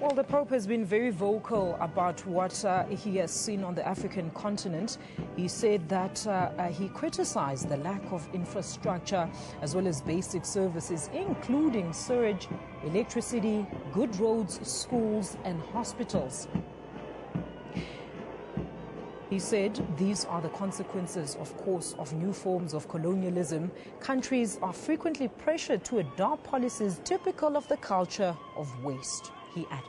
Well, the Pope has been very vocal about what he has seen on the African continent. He said that he criticized the lack of infrastructure as well as basic services, including sewage, electricity, good roads, schools and hospitals. He said these are the consequences, of course, of new forms of colonialism. Countries are frequently pressured to adopt policies typical of the culture of waste, he added.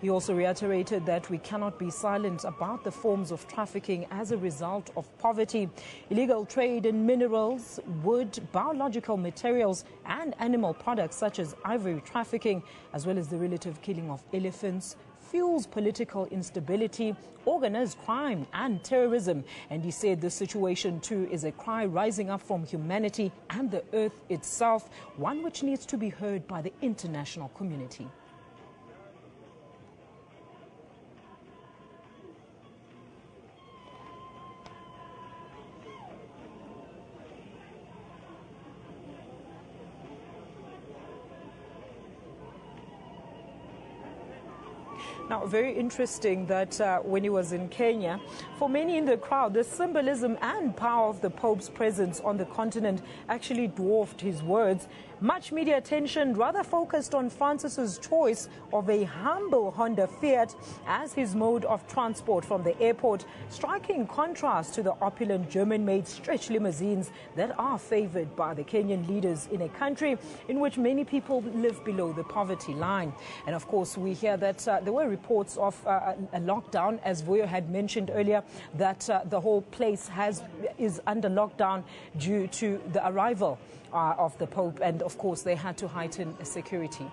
He also reiterated that we cannot be silent about the forms of trafficking as a result of poverty. Illegal trade in minerals, wood, biological materials and animal products such as ivory trafficking, as well as the relative killing of elephants, fuels political instability, organized crime and terrorism. And he said this situation too is a cry rising up from humanity and the earth itself, one which needs to be heard by the international community. Now, very interesting that when he was in Kenya, for many in the crowd, the symbolism and power of the Pope's presence on the continent actually dwarfed his words. Much media attention rather focused on Francis's choice of a humble Honda Fiat as his mode of transport from the airport, striking contrast to the opulent German-made stretch limousines that are favored by the Kenyan leaders in a country in which many people live below the poverty line. And of course, we hear that there were reports of a lockdown, as Voyo had mentioned earlier, that the whole place is under lockdown due to the arrival of the Pope, and of course they had to heighten security.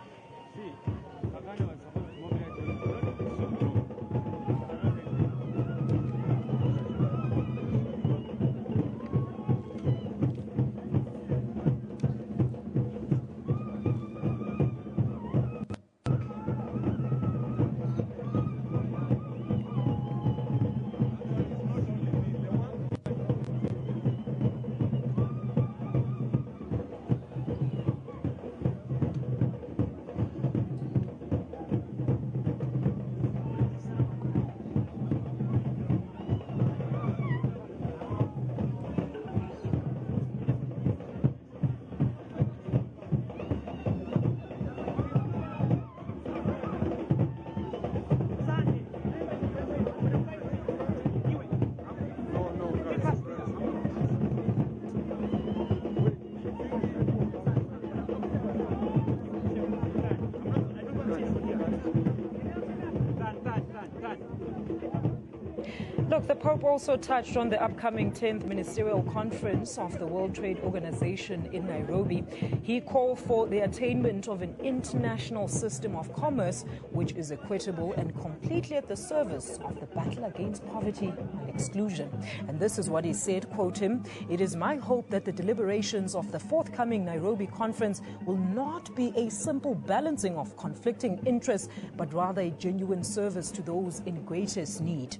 Look, the Pope also touched on the upcoming 10th Ministerial Conference of the World Trade Organization in Nairobi. He called for the attainment of an international system of commerce which is equitable and completely at the service of the battle against poverty and exclusion. And this is what he said, quote him, "It is my hope that the deliberations of the forthcoming Nairobi conference will not be a simple balancing of conflicting interests, but rather a genuine service to those in greatest need."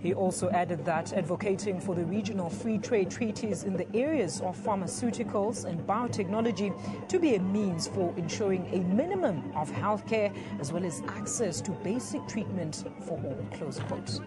He also added that advocating for the regional free trade treaties in the areas of pharmaceuticals and biotechnology to be a means for ensuring a minimum of healthcare as well as access to basic treatment for all, close quote.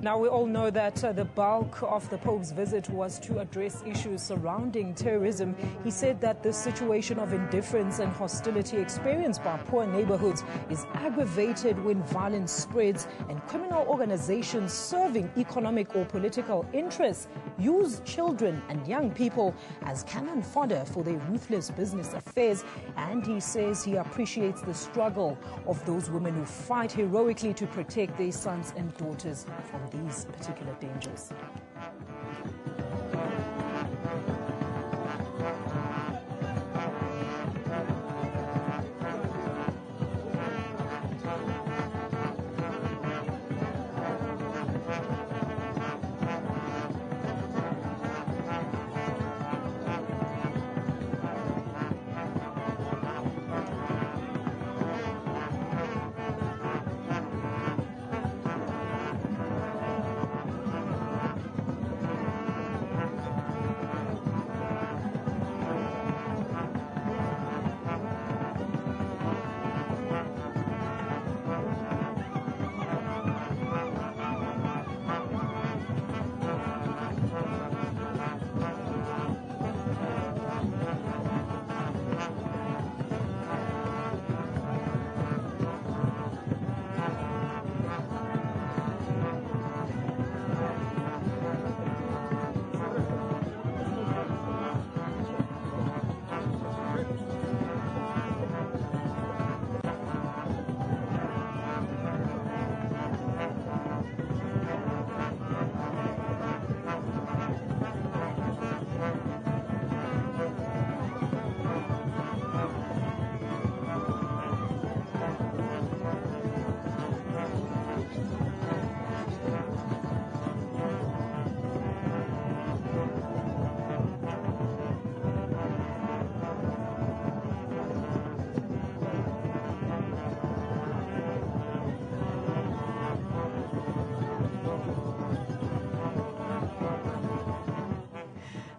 Now, we all know that the bulk of the Pope's visit was to address issues surrounding terrorism. He said that the situation of indifference and hostility experienced by poor neighborhoods is aggravated when violence spreads and criminal organizations serving economic or political interests use children and young people as cannon fodder for their ruthless business affairs. And he says he appreciates the struggle of those women who fight heroically to protect their sons and daughters from these particular dangers.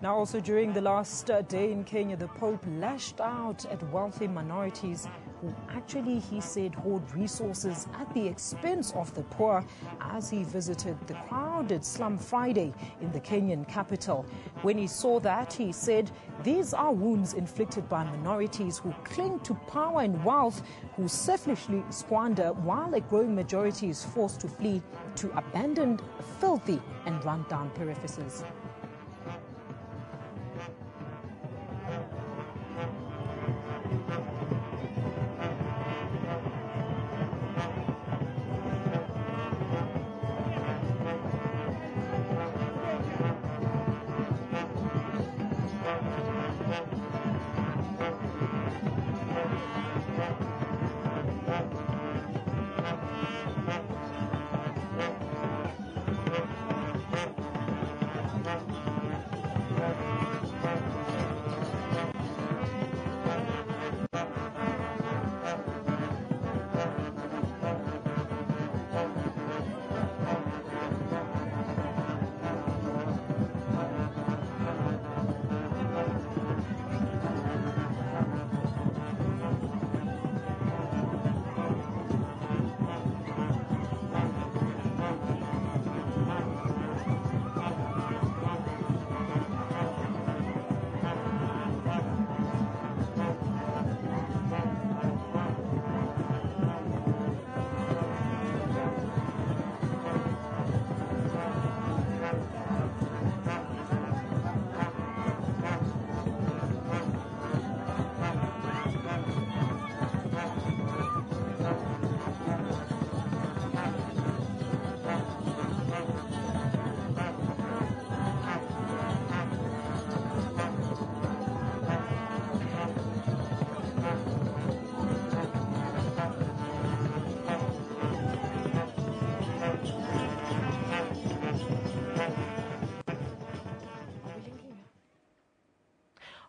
Now, also during the last day in Kenya, the Pope lashed out at wealthy minorities who actually, he said, hoard resources at the expense of the poor as he visited the crowded Slum Friday in the Kenyan capital. When he saw that, he said, these are wounds inflicted by minorities who cling to power and wealth, who selfishly squander while a growing majority is forced to flee to abandoned, filthy and run-down peripheracies.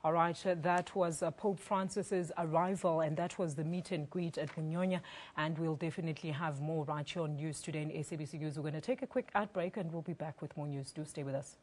All right, that was Pope Francis's arrival, and that was the meet and greet at Munyonya. And we'll definitely have more right here on News Today in SABC News. We're going to take a quick ad break, and we'll be back with more news. Do stay with us.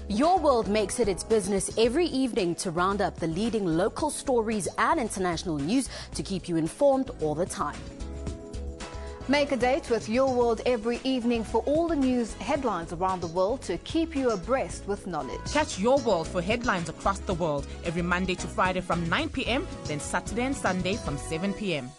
Your World makes it its business every evening to round up the leading local stories and international news to keep you informed all the time. Make a date with Your World every evening for all the news headlines around the world to keep you abreast with knowledge. Catch Your World for headlines across the world every Monday to Friday from 9 p.m, then Saturday and Sunday from 7 p.m.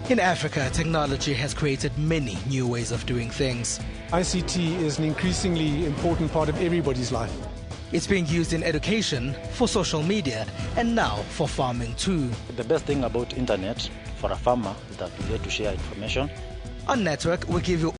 In Africa, technology has created many new ways of doing things. ICT is an increasingly important part of everybody's life. It's being used in education, for social media, and now for farming too. The best thing about internet for a farmer is that we get to share information. On Network, we give you